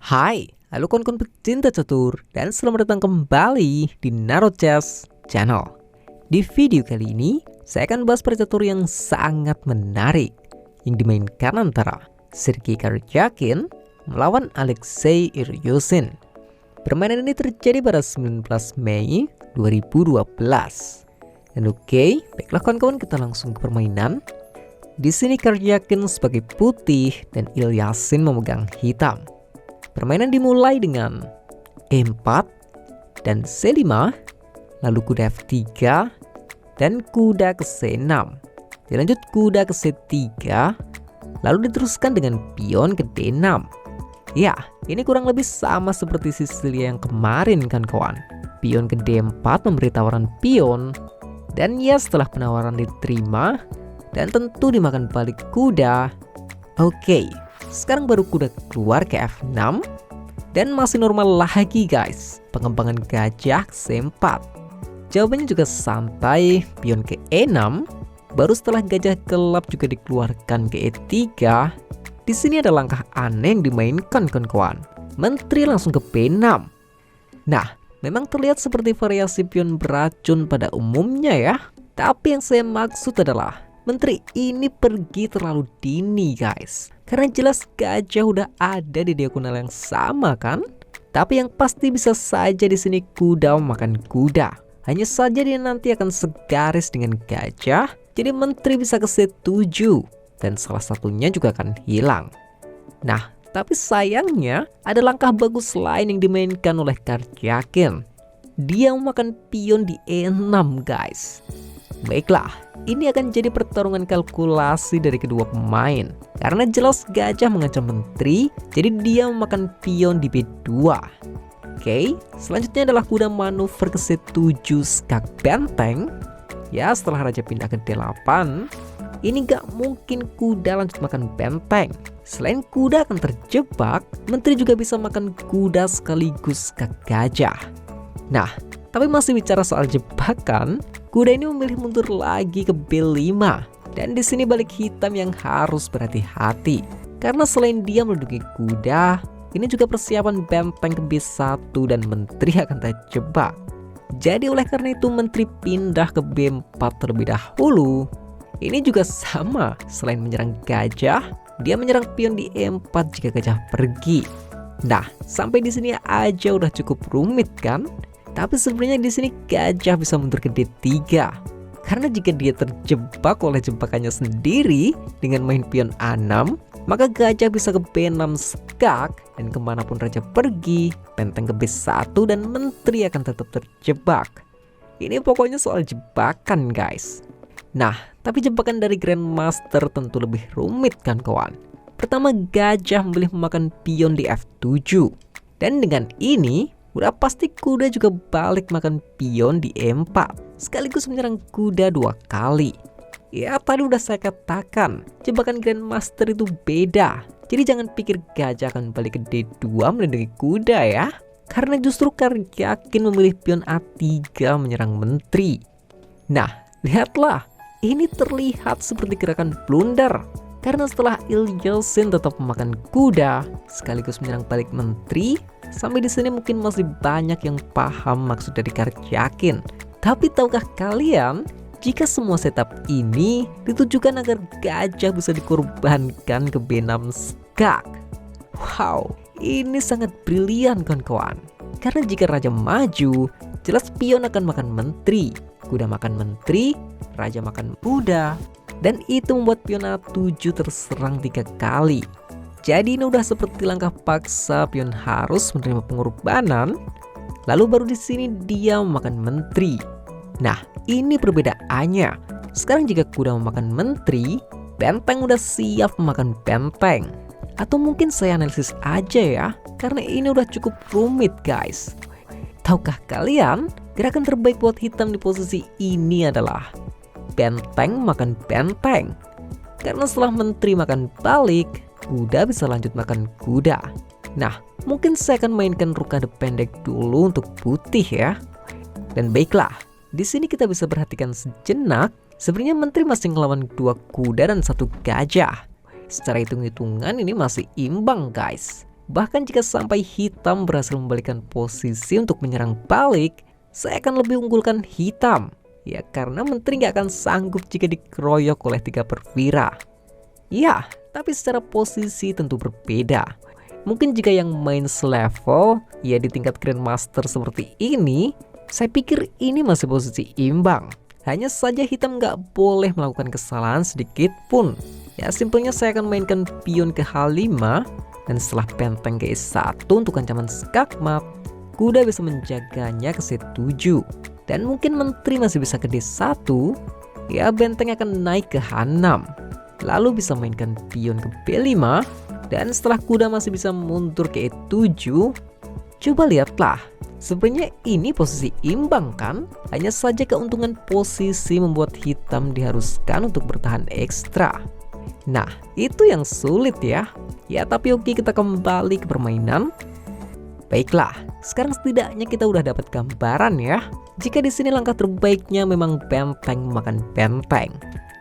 Hai, halo kawan-kawan pecinta catur dan selamat datang kembali di Naruto Chess Channel. Di video kali ini, saya akan bahas percatur yang sangat menarik yang dimainkan antara Sergei Karjakin melawan Alexei Iryusin. Permainan ini terjadi pada 19 Mei 2012. Dan oke, baiklah kawan-kawan, kita langsung ke permainan. Di sini Karjakin sebagai putih dan Ilyasin memegang hitam. Permainan dimulai dengan E4 dan C5, lalu kuda F3 dan kuda ke C6. Dilanjut kuda ke C3, lalu diteruskan dengan pion ke D6. Ya, ini kurang lebih sama seperti Sicilia yang kemarin kan kawan. Pion ke D4 memberi tawaran pion, dan ya setelah penawaran diterima dan tentu dimakan balik kuda. Oke, sekarang baru kuda keluar ke F6 dan masih normal lagi guys. Pengembangan gajah C4. Jawabannya juga santai, pion ke E6. Baru setelah gajah gelap juga dikeluarkan ke E3. Di sini ada langkah aneh yang dimainkan kawan-kawan. Menteri langsung ke B6. Nah, memang terlihat seperti variasi pion beracun pada umumnya ya. Tapi yang saya maksud adalah menteri ini pergi terlalu dini guys. Karena jelas gajah udah ada di diagonal yang sama kan? Tapi yang pasti bisa saja di sini kuda memakan kuda. Hanya saja dia nanti akan segaris dengan gajah. Jadi menteri bisa ke C7. Dan salah satunya juga akan hilang. Nah, tapi sayangnya ada langkah bagus lain yang dimainkan oleh Karjakin. Dia memakan pion di E6 guys. Baiklah, ini akan jadi pertarungan kalkulasi dari kedua pemain. Karena jelas gajah mengancam menteri, jadi dia memakan pion di B2. Oke, selanjutnya adalah kuda manuver ke C7 skak benteng. Ya, setelah raja pindah ke D8, ini gak mungkin kuda lanjut makan benteng. Selain kuda akan terjebak, menteri juga bisa makan kuda sekaligus skak gajah. Nah, tapi masih bicara soal jebakan, kuda ini memilih mundur lagi ke B5. Dan di sini balik hitam yang harus berhati-hati. Karena selain dia menduduki kuda, ini juga persiapan benteng ke B1 dan menteri akan terjebak. Jadi oleh karena itu menteri pindah ke B4 terlebih dahulu. Ini juga sama, selain menyerang gajah, dia menyerang pion di E4 jika gajah pergi. Nah, sampai di sini aja udah cukup rumit kan? Tapi sebenarnya di sini gajah bisa mundur ke D3. Karena jika dia terjebak oleh jebakannya sendiri dengan main pion A6, maka gajah bisa ke B6 skak dan kemanapun raja pergi, benteng ke B1 dan menteri akan tetap terjebak. Ini pokoknya soal jebakan guys. Nah, tapi jebakan dari Grandmaster tentu lebih rumit kan kawan. Pertama, gajah memilih memakan pion di F7. Dan dengan ini, udah pasti kuda juga balik makan pion di E4, sekaligus menyerang kuda 2 kali. Ya, tadi udah saya katakan, jebakan Grandmaster itu beda. Jadi jangan pikir gajah akan balik ke D2 melindungi kuda ya. Karena justru Karjakin memilih pion A3 menyerang menteri. Nah, lihatlah, ini terlihat seperti gerakan blunder. Karena setelah Ilyushin tetap memakan kuda, sekaligus menyerang balik menteri. Sampai di sini mungkin masih banyak yang paham maksud dari Karjakin. Tapi tahukah kalian, jika semua setup ini ditujukan agar gajah bisa dikorbankan ke B6 skak? Wow, ini sangat brilian kawan-kawan. Karena jika raja maju, jelas pion akan makan menteri, kuda makan menteri, raja makan kuda, dan itu membuat pion A7 terserang 3 kali. Jadi ini udah seperti langkah paksa, pion harus menerima pengorbanan. Lalu baru di sini dia memakan menteri. Nah, ini perbedaannya. Sekarang jika kuda memakan menteri, benteng udah siap memakan benteng. Atau mungkin saya analisis aja ya, karena ini udah cukup rumit guys. Tahukah kalian, gerakan terbaik buat hitam di posisi ini adalah benteng makan benteng. Karena setelah menteri makan balik, kuda bisa lanjut makan kuda. Nah, mungkin saya akan mainkan rukade pendek dulu untuk putih ya. Dan baiklah, di sini kita bisa perhatikan sejenak, sebenarnya menteri masih ngelawan 2 kuda dan 1 gajah. Secara hitung-hitungan ini masih imbang guys. Bahkan jika sampai hitam berhasil membalikkan posisi untuk menyerang balik, saya akan lebih unggulkan hitam. Ya, karena menteri nggak akan sanggup jika dikeroyok oleh 3 perwira. Ya, tapi secara posisi tentu berbeda. Mungkin jika yang main selevel, ya di tingkat Grandmaster seperti ini, saya pikir ini masih posisi imbang. Hanya saja hitam nggak boleh melakukan kesalahan sedikit pun. Ya, simpelnya saya akan mainkan pion ke H5, dan setelah benteng ke E1 untuk ancaman skakmat, kuda bisa menjaganya ke C7. Dan mungkin menteri masih bisa ke D1, ya benteng akan naik ke H6. Lalu bisa mainkan pion ke B5, dan setelah kuda masih bisa mundur ke E7. Coba lihatlah, sebenarnya ini posisi imbang kan? Hanya saja keuntungan posisi membuat hitam diharuskan untuk bertahan ekstra. Nah, itu yang sulit ya. Ya, tapi oke, kita kembali ke permainan. Baiklah, sekarang setidaknya kita udah dapat gambaran ya. Jika di sini langkah terbaiknya memang benteng makan benteng.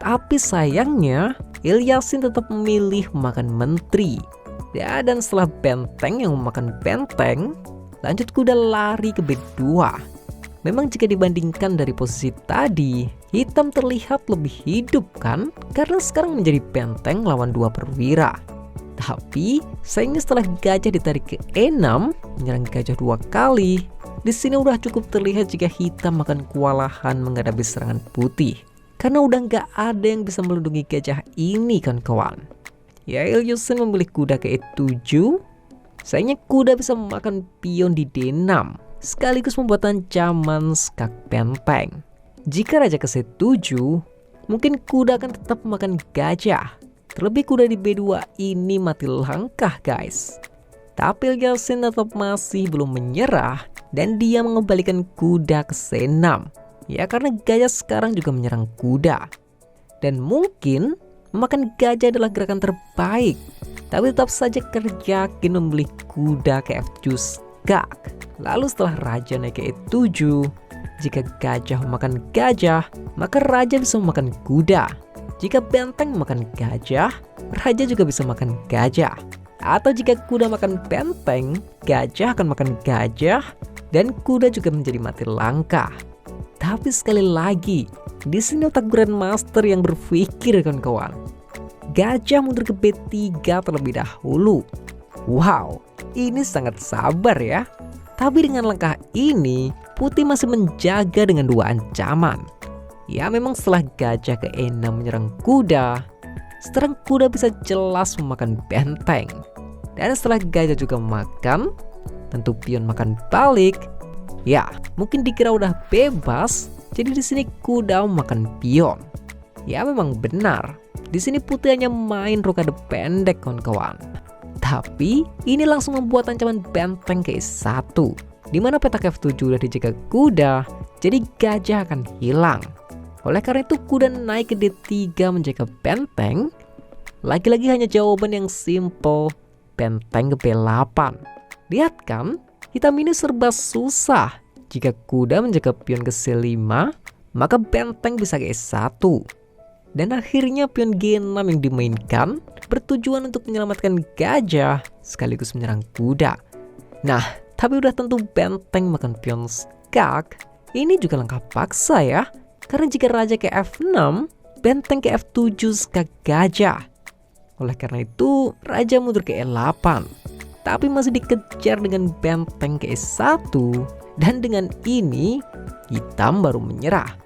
Tapi sayangnya, Ilyasin tetap memilih makan menteri. Ya, dan setelah benteng yang memakan benteng, lanjut kuda lari ke B2. Memang jika dibandingkan dari posisi tadi, hitam terlihat lebih hidup kan? Karena sekarang menjadi benteng lawan 2 perwira. Tapi sayangnya setelah gajah ditarik ke E6, menyerang gajah 2 kali. Di sini udah cukup terlihat jika hitam akan kewalahan menghadapi serangan putih. Karena udah nggak ada yang bisa melindungi gajah ini kan kawan. Ya, Ilyasin memilih kuda ke E7. Sayangnya kuda bisa memakan pion di D6, sekaligus membuat ancaman skak benteng. Jika raja ke C7, mungkin kuda akan tetap memakan gajah. Terlebih kuda di B2 ini mati langkah guys. Tapi Ilyasin tetap masih belum menyerah dan dia mengembalikan kuda ke C6. Ya, karena gajah sekarang juga menyerang kuda. Dan mungkin memakan gajah adalah gerakan terbaik. Tapi tetap saja yakin membeli kuda ke F7 skak. Lalu setelah raja naik ke E7, jika gajah memakan gajah, maka raja bisa memakan kuda. Jika benteng memakan gajah, raja juga bisa makan gajah. Atau jika kuda makan benteng, gajah akan makan gajah, dan kuda juga menjadi mati langkah. Tapi sekali lagi, di sini otak Grandmaster yang berpikir kawan-kawan. Gajah mundur ke B3 terlebih dahulu. Wow, ini sangat sabar ya. Tapi dengan langkah ini, putih masih menjaga dengan 2 ancaman. Ya, memang setelah gajah ke E6 menyerang kuda, sekarang kuda bisa jelas memakan benteng. Dan setelah gajah juga makan, tentu pion makan balik. Ya, mungkin dikira udah bebas, jadi di sini kuda makan pion. Ya, memang benar. Di sini putih hanya main rokade pendek kawan-kawan. Tapi ini langsung membuat ancaman benteng ke E1, di mana petak F7 udah dijaga kuda, jadi gajah akan hilang. Oleh karena itu kuda naik ke D3 menjaga benteng. Lagi-lagi hanya jawaban yang simple, benteng ke B8. Lihat kan, hitam ini serba susah. Jika kuda menjaga pion ke C5, maka benteng bisa ke E1. Dan akhirnya pion G6 yang dimainkan bertujuan untuk menyelamatkan gajah sekaligus menyerang kuda. Nah, tapi udah tentu benteng makan pion skak. Ini juga langkah paksa ya. Karena jika raja ke F6, benteng ke F7 skak gajah. Oleh karena itu, raja mundur ke E8. Tapi masih dikejar dengan benteng ke E1. Dan dengan ini, hitam baru menyerah.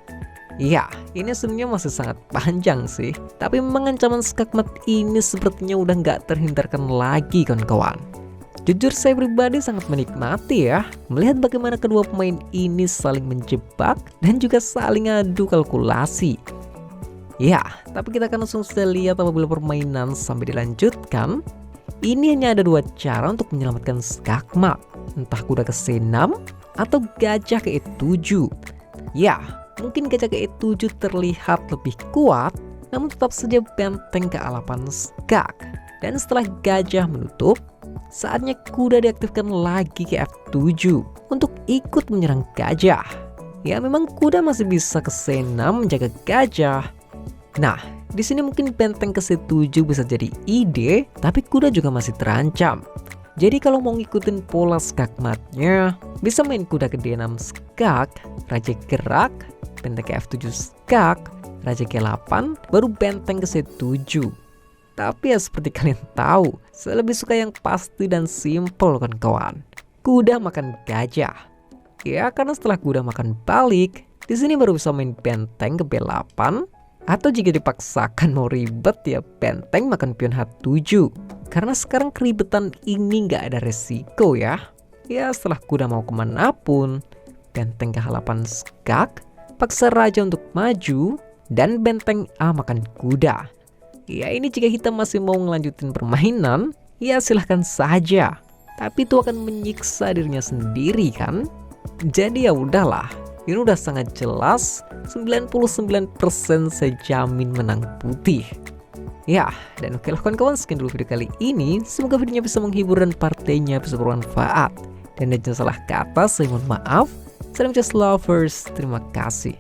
Iya, ini sebenarnya masih sangat panjang sih. Tapi memang ancaman skakmat ini sepertinya udah nggak terhindarkan lagi kawan-kawan. Jujur saya pribadi sangat menikmati ya, melihat bagaimana kedua pemain ini saling menjebak dan juga saling adu kalkulasi. Ya, tapi kita akan langsung saja lihat apabila permainan sampai dilanjutkan. Ini hanya ada 2 cara untuk menyelamatkan skakmat, entah kuda ke C6 atau gajah ke E7. Ya, mungkin gajah ke E7 terlihat lebih kuat, namun tetap saja benteng ke A8 skak. Dan setelah gajah menutup, saatnya kuda diaktifkan lagi ke F7 untuk ikut menyerang gajah. Ya, memang kuda masih bisa ke C6 menjaga gajah. Nah, di sini mungkin benteng ke C7 bisa jadi ide, tapi kuda juga masih terancam. Jadi kalau mau ngikutin pola skakmatnya, bisa main kuda ke D6 skak, raja gerak, benteng ke F7 skak, raja G8, baru benteng ke C7. Tapi ya seperti kalian tahu, saya lebih suka yang pasti dan simple kan kawan. Kuda makan gajah. Ya karena setelah kuda makan balik, di sini baru bisa main benteng ke B8. Atau jika dipaksakan mau ribet ya benteng makan pion H7. Karena sekarang keribetan ini nggak ada resiko ya. Ya setelah kuda mau kemana pun, benteng ke H8 skak, paksa raja untuk maju, dan benteng A makan kuda. Ya ini jika hitam masih mau ngelanjutin permainan, ya silahkan saja. Tapi itu akan menyiksa dirinya sendiri kan. Jadi ya udahlah, ini udah sangat jelas 99% saya jamin menang putih. Ya, dan oke lah kawan-kawan, sekian dulu video kali ini. Semoga videonya bisa menghibur dan partainya bisa bermanfaat. Dan jangan salah kata, saya mohon maaf. Salam just lovers, terima kasih.